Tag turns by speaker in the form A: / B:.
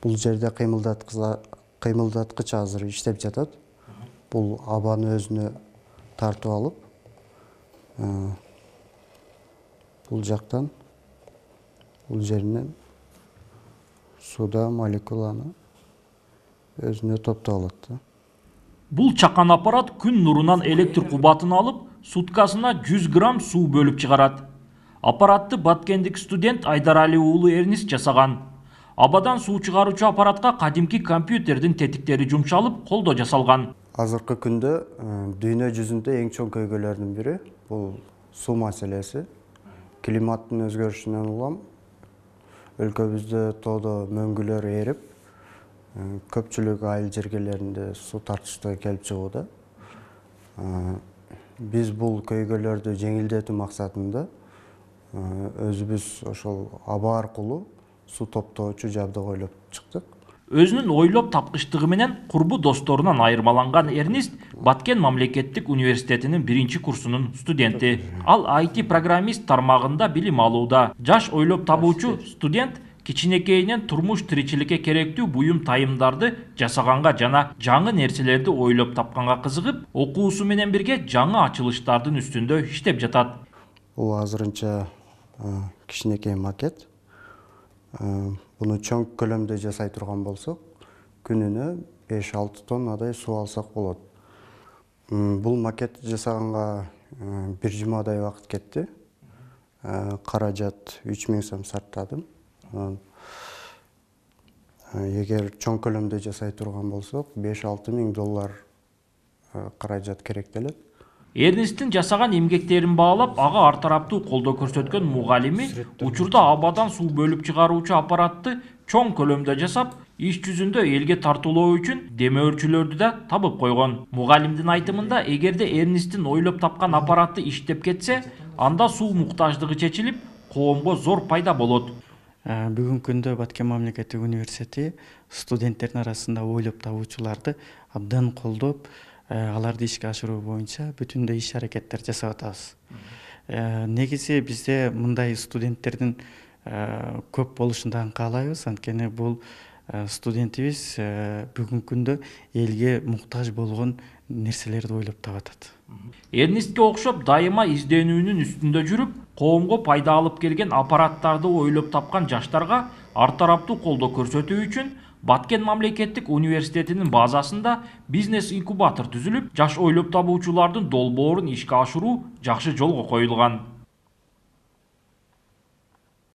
A: Бул жерде кыймылдаткыч азыр иштеп жатат. Бул абаны өзүнө тартып алып, бул жактан, бул жеринен суда молекуланы өзүнө топтоп алат.
B: Бул чакан аппарат күн нурунан электр кубатын алып, суткасына 100 грамм суу бөлүп чыгарат. Аппаратты баткендик студент Айдарали уулу Эрнист жасаган. Абадан суу чыгаруучу аппаратка кадимки компьютердин тетиктери жумшалып, колдо жасалган.
A: Азыркы күндө дүйнө жүзүндө эң чоң көйгөйлөрдүн бири бул суу маселеси. Климаттын өзгөрүшүнөн улам өлкөбүздө тоодо мөңгүлөр эрип, көпчүлүк айыл жергелеринде суу тартыштыгы келип чыгууда. Биз бул көйгөйлөрдү жеңилдетүү максатында өзүбүз ошол аба аркылуу суу топтоочу жабдык ойлоп чыктык.
B: Өзүнүн ойлоп тапкычтыгы менен курбу досторунан айырмаланган Эрнист Баткен мамлекеттик университетинин 1-курсунун студенти. Ал IT программист тармагында билим алууда. Жаш ойлоп табуучу студент кичинекейинен турмуш тиричиликке керектүү буюм тайымдарды жасаганга жана жаңы нерселерди ойлоп тапканга кызыгып, окуусу менен бирге жаңы ачылыштардын үстүндө иштеп жатат.
A: Бул азырынча кичинекей макет. Буну чоң көлөмдө жасай турган болсок, күнүнө 5-6 тоннадай суу алсак болот. Бул макет жасаганга бир жумадай убакыт кетти. Каражат 3000 сом сарптадым. Эгер чоң көлөмдө жасай турган болсок, 5-6 миң доллар каражат керектелет.
B: Эрнисттин жасаган эмгектерин баалап, ага ар тараптуу колдоо көрсөткөн мугалими учурда абадан суу бөлүп чыгаруучу аппаратты чоң көлөмдө жасап, иш жүзүндө элге тартуулоо үчүн демөөрчүлөрдү да табып койгон. Мугалимдин айтымында, эгерде Эрнисттин ойлоп тапкан аппараты иштеп кетсе, анда суу муктаждыгы чечилип, коомго зор пайда болот.
C: Бүгүнкү күндө Баткен мамлекеттик университети студенттердин арасында ойлоп табуучуларды абдан колдоп, аларды ишке ашыруу боюнча бүтүндөй иш аракеттер жасап атабыз. Негизи бизде мындай студенттердин көп болушун дагы каалайбыз, анткени бул студентибиз бүгүнкү күндө элге муктаж болгон нерселерди ойлоп табатат.
B: Эрнистке окшоп дайыма изденүүнүн үстүндө жүрүп, коомго пайда алып келген аппараттарды ойлоп тапкан жаштарга ар тараптуу колдоо көрсөтүү үчүн Баткен мамлекеттик университетинин базасында бизнес-инкубатор түзүлүп, жаш ойлоп табуучулардын долбоорун ишке ашыруу жакшы жолго коюлган.